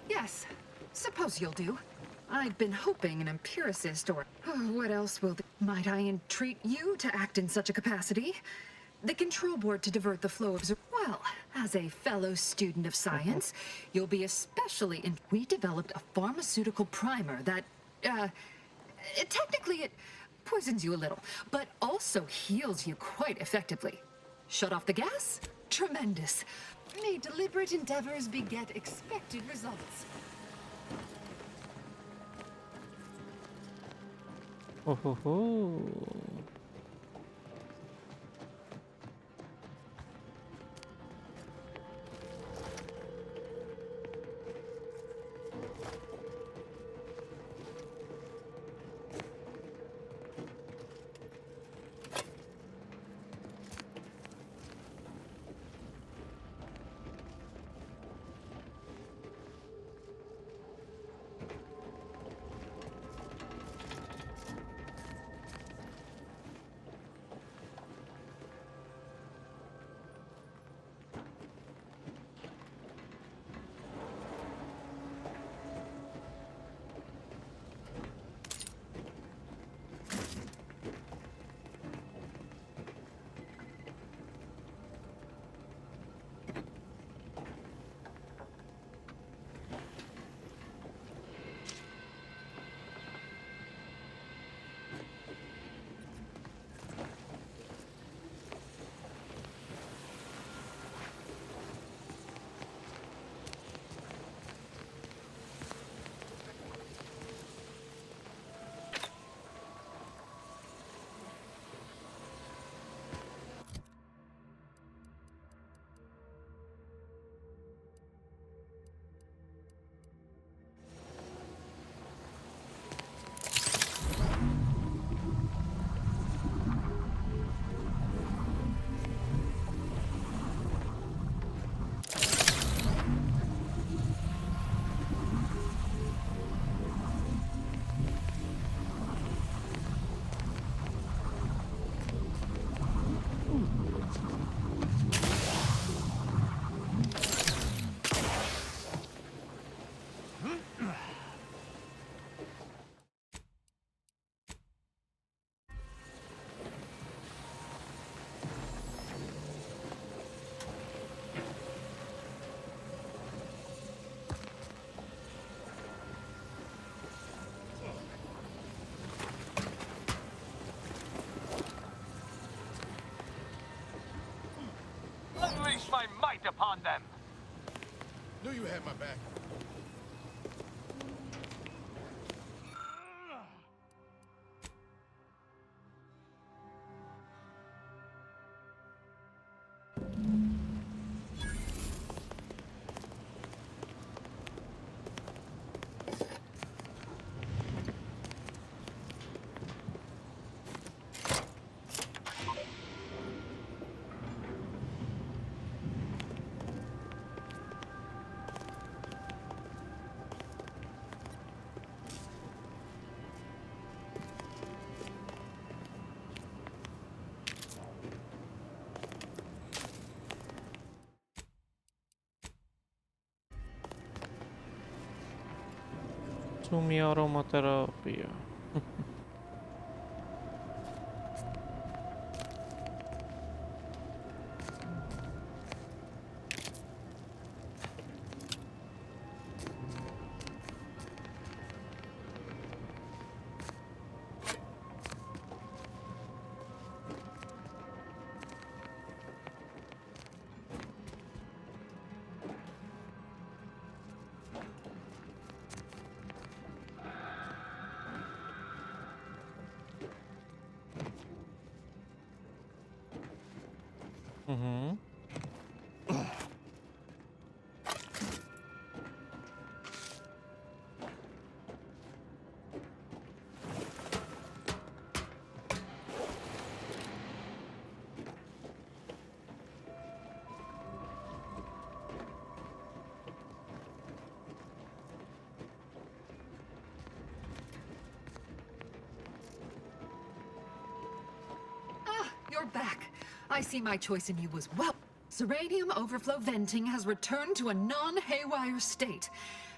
Yes. Suppose you'll do. I'd been hoping an empiricist or... what else will... Might I entreat you to act in such a capacity? The control board to divert the flow of... Well, as a fellow student of science, you'll be especially in... We developed a pharmaceutical primer that, technically it poisons you a little, but also heals you quite effectively. Shut off the gas? Tremendous. May deliberate endeavors beget expected results. Oh ho ho. Unleash my might upon them! Knew you had my back. Sumi aromaterapia. Mm-hmm. you're back. I see my choice in you was well. Serranium overflow venting has returned to a non-haywire state,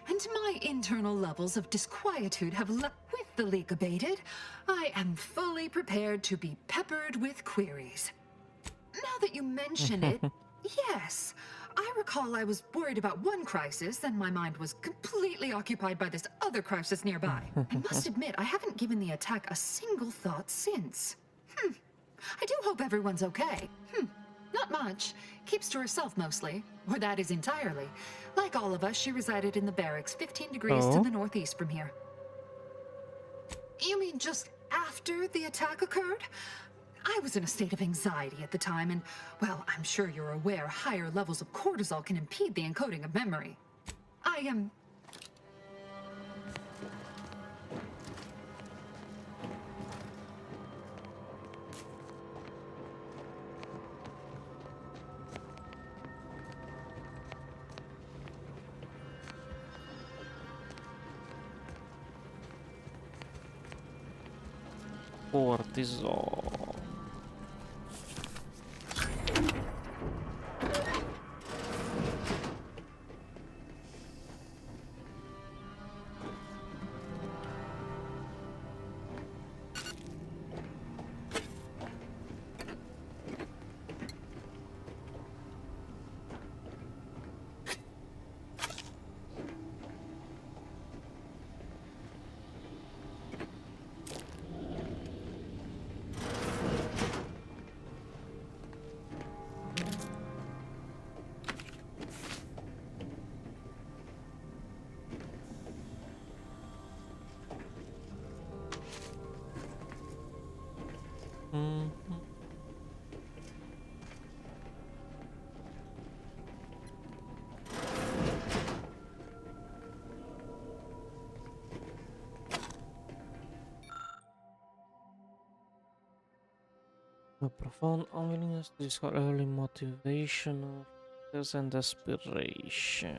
and my internal levels of disquietude have left. With the leak abated, I am fully prepared to be peppered with queries. Now that you mention it, yes. I recall I was worried about one crisis, and my mind was completely occupied by this other crisis nearby. I must admit, I haven't given the attack a single thought since. I do hope everyone's okay. Not much. Keeps to herself mostly. Or that is entirely. Like all of us, she resided in the barracks 15 degrees to the northeast from here. You mean just after the attack occurred? I was in a state of anxiety at the time, and, well, I'm sure you're aware higher levels of cortisol can impede the encoding of memory. I am... Cortisol. A profound unwillingness to discover early motivation of this and aspiration.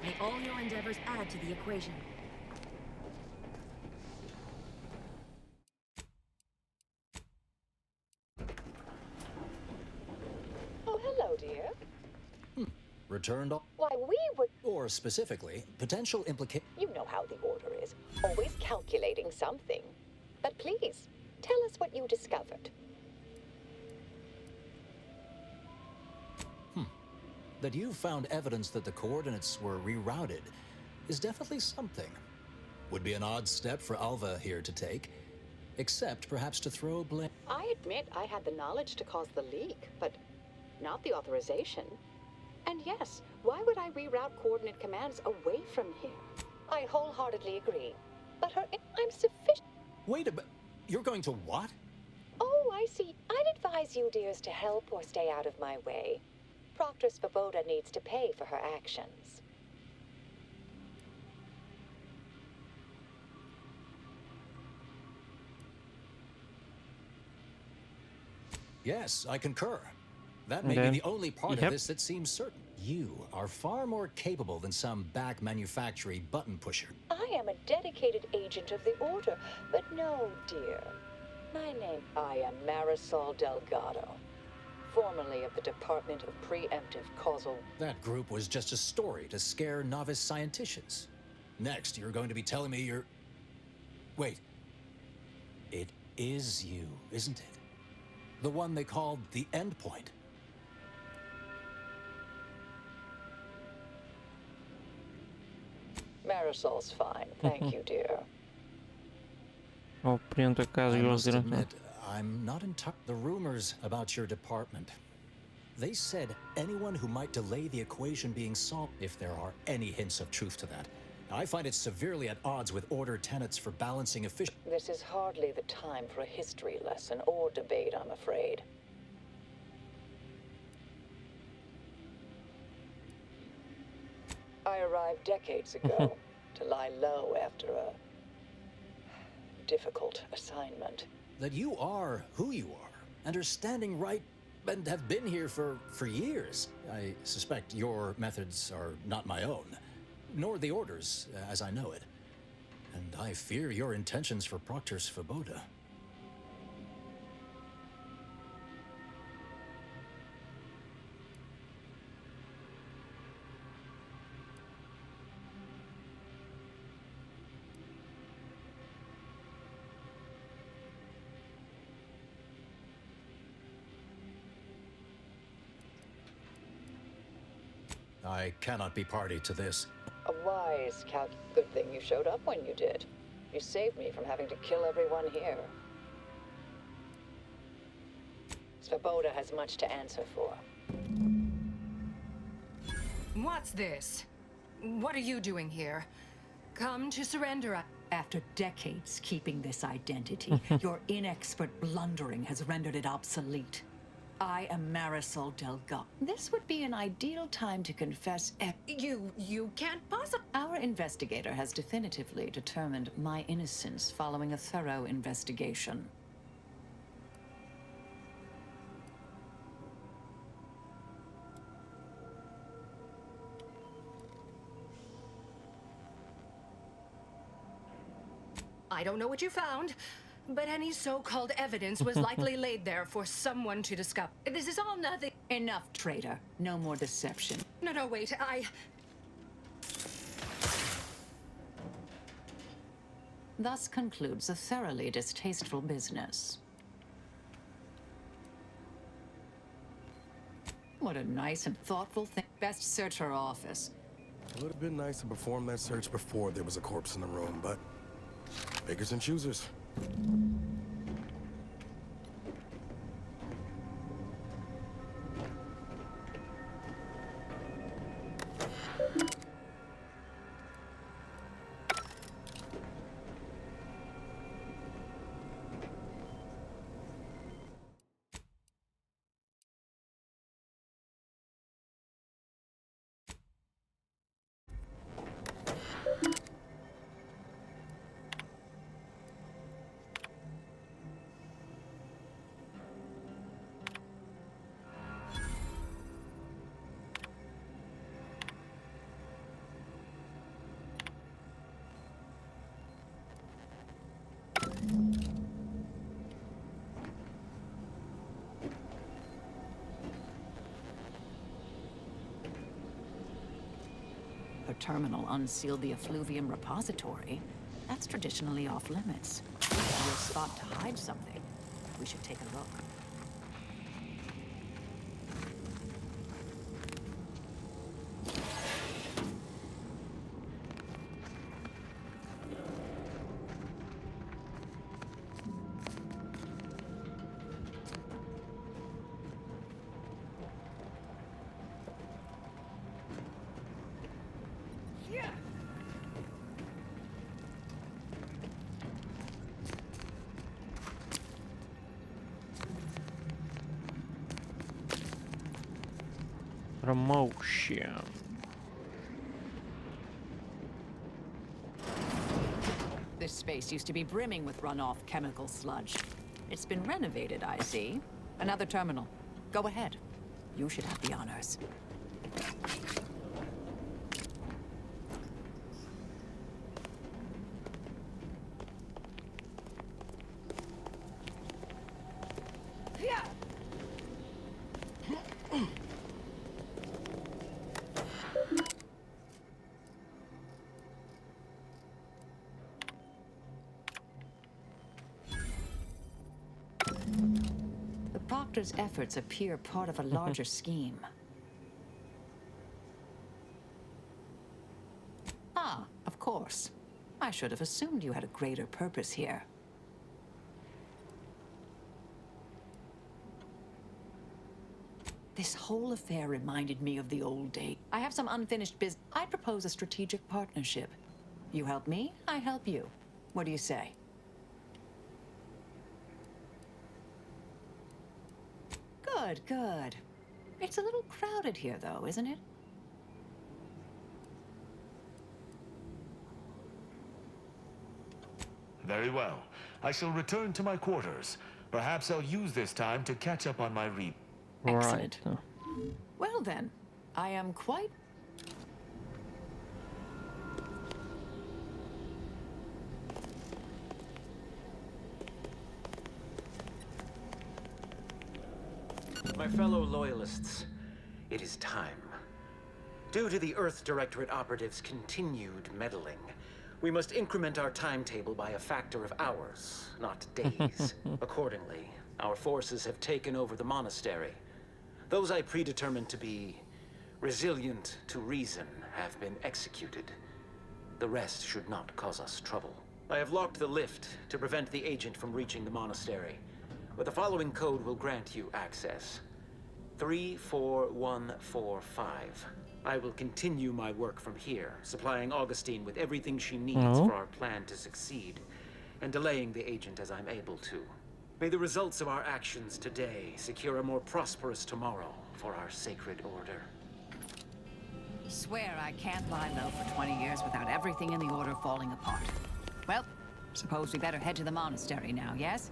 May all your endeavors add to the equation. Oh, hello, dear. Returned all, Why, we would... or specifically, potential implication. You know how the order is. Always calculating something. But please, tell us what you discovered. That you found evidence that the coordinates were rerouted is definitely something. Would be an odd step for Alva here to take, except perhaps to throw blame. I admit I had the knowledge to cause the leak, but not the authorization. And yes, why would I reroute coordinate commands away from here? I wholeheartedly agree. But I'm sufficient. Wait a bit. You're going to what? Oh, I see. I'd advise you, dears, to help or stay out of my way. Proctor Svoboda needs to pay for her actions. Yes, I concur. That may Okay. be the only part Yep. of this that seems certain. You are far more capable than some back manufacturing button pusher. I am a dedicated agent of the Order, but no, dear. I am Marisol Delgado, formerly of the Department of Preemptive Causal. That group was just a story to scare novice scienticians. Next, you're going to be telling me you're... Wait. It is you, isn't it? The one they called the Endpoint. Marisol's fine, thank you, dear. Oh, приемка I казва must директно. admit, I'm not in touch. The rumors about your department. They said anyone who might delay the equation being solved, if there are any hints of truth to that. I find it severely at odds with Order tenets for balancing efficiency. This is hardly the time for a history lesson or debate, I'm afraid. I arrived decades ago to lie low after a difficult assignment. That you are who you are, and are standing right, and have been here for years. I suspect your methods are not my own, nor the Order's, as I know it. And I fear your intentions for Proctor Svoboda. I cannot be party to this. A wise Good thing you showed up when you did. You saved me from having to kill everyone here. Svoboda has much to answer for. What's this? What are you doing here? Come to surrender. After decades keeping this identity, your inexpert blundering has rendered it obsolete. I am Marisol Delgado. This would be an ideal time to confess. You can't possibly. Our investigator has definitively determined my innocence following a thorough investigation. I don't know what you found, but any so-called evidence was likely laid there for someone to discover. This is all nothing. Enough, traitor. No more deception. No, wait, Thus concludes a thoroughly distasteful business. What a nice and thoughtful thing. Best search her office. It would have been nice to perform that search before there was a corpse in the room, but beggars and choosers. Her terminal unsealed the effluvium repository. That's traditionally off limits. Ideal spot to hide something. We should take a look. Promotion. This space used to be brimming with runoff chemical sludge. It's been renovated, I see. Another terminal. Go ahead. You should have the honors. The Proctor's efforts appear part of a larger scheme. Ah, of course. I should have assumed you had a greater purpose here. This whole affair reminded me of the old days. I have some unfinished business. I'd propose a strategic partnership. You help me, I help you. What do you say? Good, good. It's a little crowded here, though, isn't it? Very well. I shall return to my quarters. Perhaps I'll use this time to catch up on my read. Excellent. Right. Well then, I am quite... My fellow loyalists, it is time. Due to the Earth Directorate operatives' continued meddling, we must increment our timetable by a factor of hours, not days. Accordingly, our forces have taken over the monastery. Those I predetermined to be resilient to reason have been executed. The rest should not cause us trouble. I have locked the lift to prevent the agent from reaching the monastery, but the following code will grant you access. 34145. I will continue my work from here, supplying Augustine with everything she needs for our plan to succeed, and delaying the agent as I'm able to. May the results of our actions today secure a more prosperous tomorrow for our sacred order. Swear I can't lie low for 20 years without everything in the order falling apart. Well, suppose we better head to the monastery now, yes?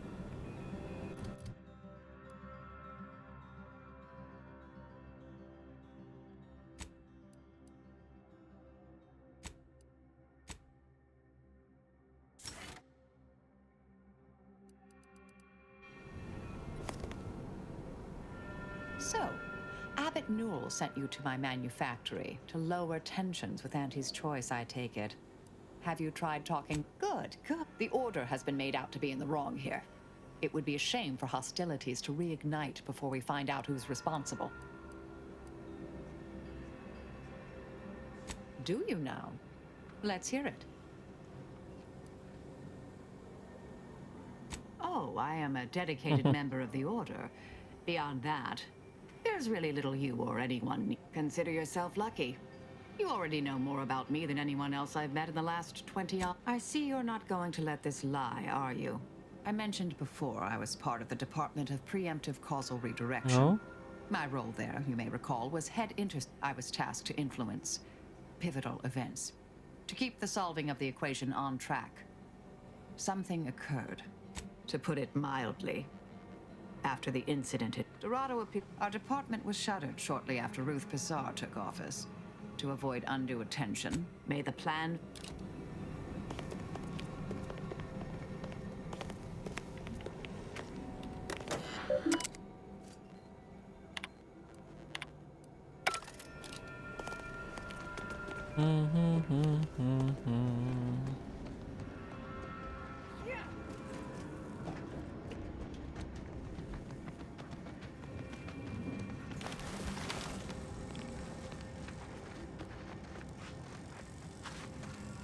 So, Abbot Newell sent you to my manufactory to lower tensions with Auntie's choice, I take it. Have you tried talking? Good, good. The Order has been made out to be in the wrong here. It would be a shame for hostilities to reignite before we find out who's responsible. Do you now? Let's hear it. Oh, I am a dedicated member of the Order. Beyond that, there's really little you or anyone need. Consider yourself lucky. You already know more about me than anyone else I've met in the last 20 years. I see you're not going to let this lie, are you? I mentioned before I was part of the Department of Preemptive Causal Redirection. No? My role there, you may recall, was head interest. I was tasked to influence pivotal events, to keep the solving of the equation on track. Something occurred, to put it mildly. After the incident at Delgado, our department was shuttered shortly after Ruth Pizarre took office. To avoid undue attention, may the plan...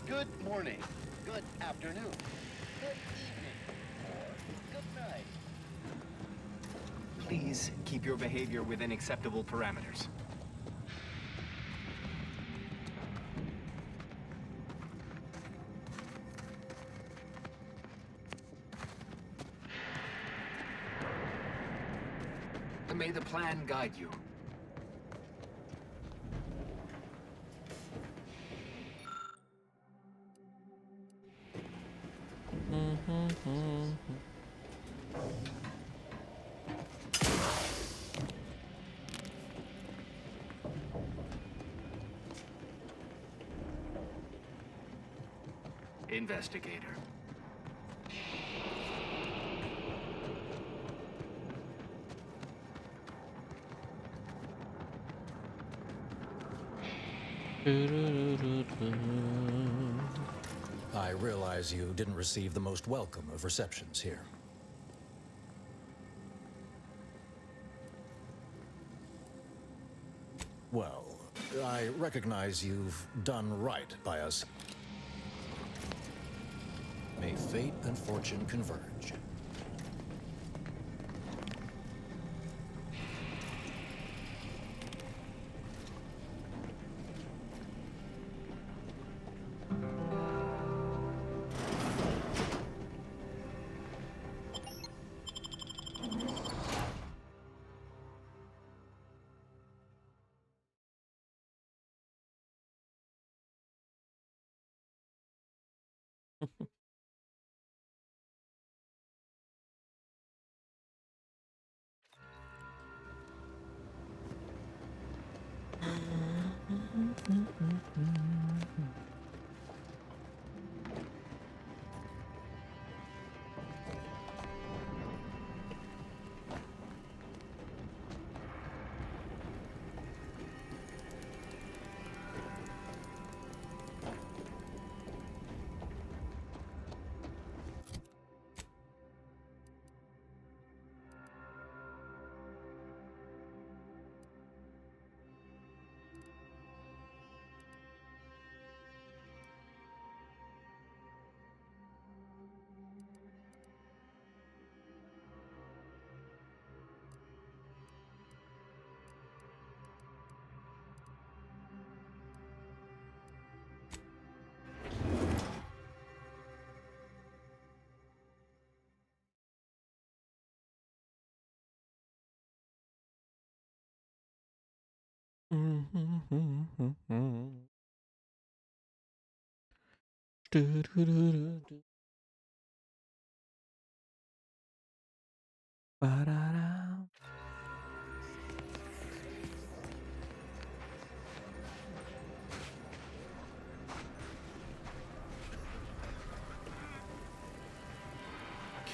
Good morning, good afternoon, good evening, or good night. Please keep your behavior within acceptable parameters. May the plan guide you. investigator. I realize you didn't receive the most welcome of receptions here. Well, I recognize you've done right by us. May fate and fortune converge.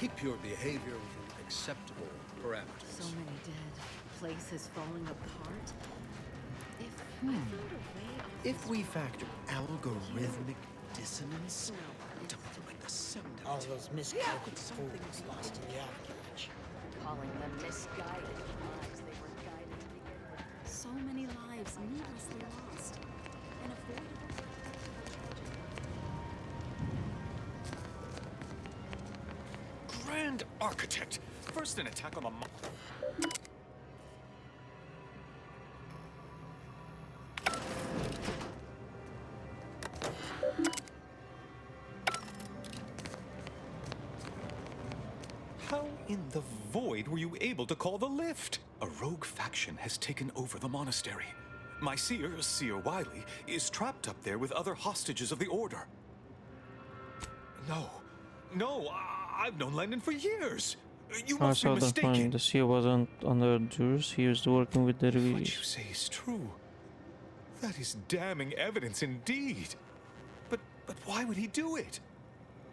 Keep your behavior within acceptable parameters. So many dead. Places falling apart. If I found a way off If we factor algorithmic dissonance, to like the sound of All it. those misguided fools lost in the avalanche. calling them misguided lives they were guided to begin with. So many lives needlessly lost. An avoidable. Grand Architect! First an attack on the How in the void were you able to call the lift? A rogue faction has taken over the monastery. My seer, Seer Wiley, is trapped up there with other hostages of the Order. No, I've known Landon for years. You I must be saw the mistaken. point. The CEO wasn't under duress. He was working with the What release. you say is true. That is damning evidence indeed. But why would he do it?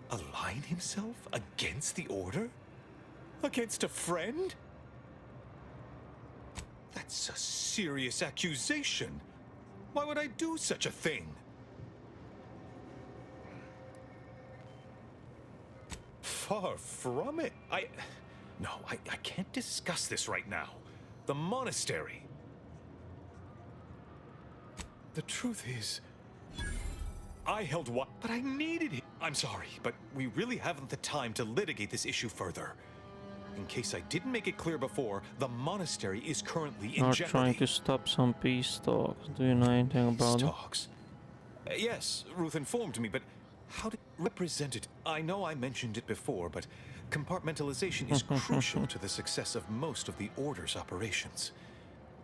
Align himself against the Order? Against a friend? That's a serious accusation. Why would I do such a thing? Far from it. No, I can't discuss this right now. The monastery. The truth is, I held what, but I needed it. I'm sorry, but we really haven't the time to litigate this issue further. In case I didn't make it clear before, the monastery is currently in Are jeopardy. trying to stop some peace talks. Do you know anything about Peace it? talks? Yes, Ruth informed me, but how did represented? I know I mentioned it before, but compartmentalization is crucial to the success of most of the Order's operations.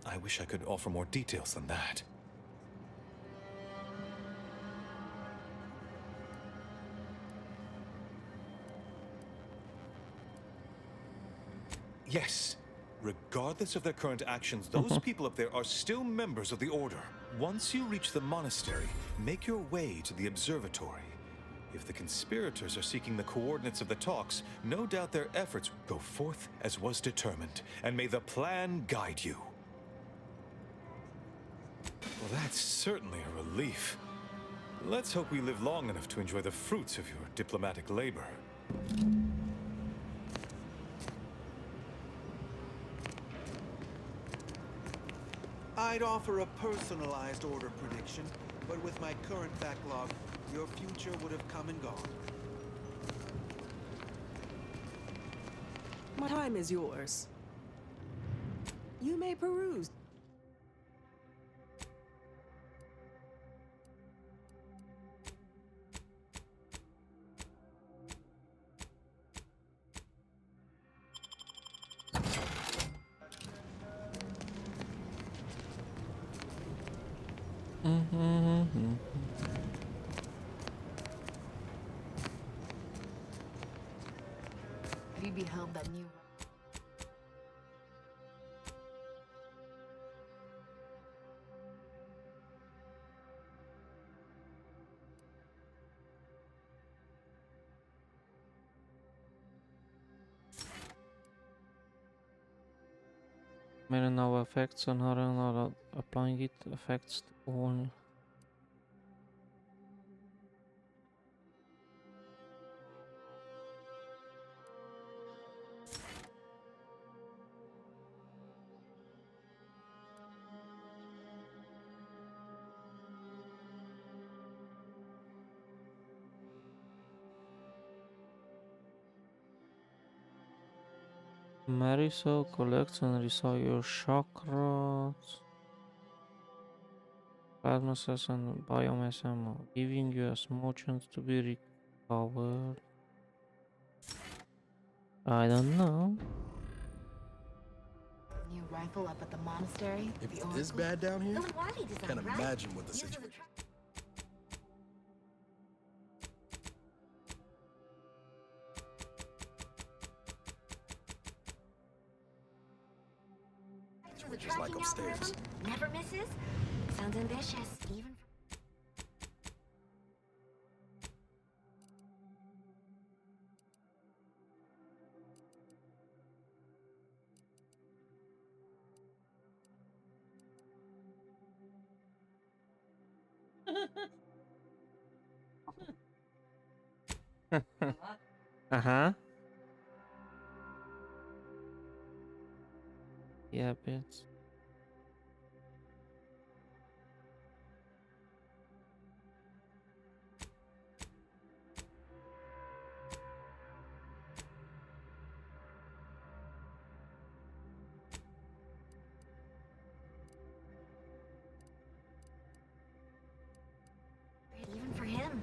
I wish I could offer more details than that. Yes. Regardless of their current actions, those people up there are still members of the Order. Once you reach the monastery, make your way to the observatory. If the conspirators are seeking the coordinates of the talks, no doubt their efforts go forth as was determined, and may the plan guide you. Well, that's certainly a relief. Let's hope we live long enough to enjoy the fruits of your diplomatic labor. I'd offer a personalized order prediction, but with my current backlog, your future would have come and gone. My time is yours. You may peruse. Have you beheld that new... Many now effects on her and are applying it affects all. Marisol collects and resolve your chakras, plasma cells and biomass ammo, giving you a small chance to be recovered. I don't know. New rifle up at the monastery? If The it Oracle? is bad down here, Those Wily design, can't right? imagine what the Uses a situation tra- Which is like upstairs. Never misses? Sounds ambitious, even Uh-huh. Yeah, bits. even for him.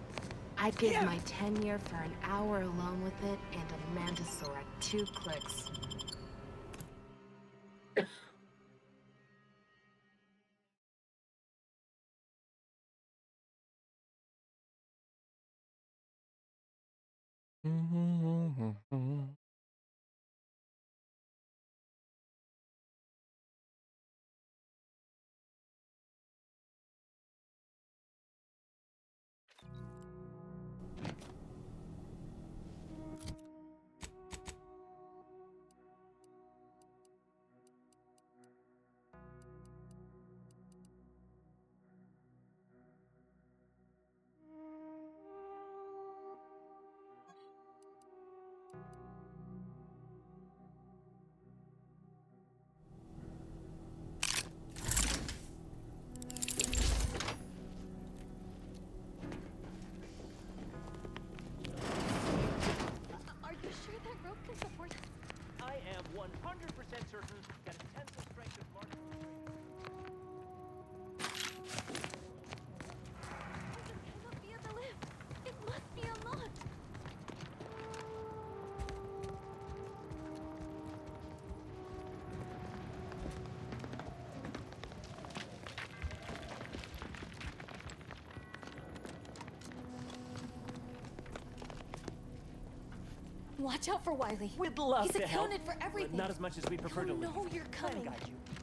I'd give my tenure for an hour alone with it and a Mantisaur at 2 clicks. Are you sure that rope can support us? I am 100% certain that a tensile strength of mark. It cannot be at the lift. It must be unlocked. Watch out for Wily. We'd love He's to help. accounted for everything. But not as much as we prefer to No, leave. you're I'll coming. guide you.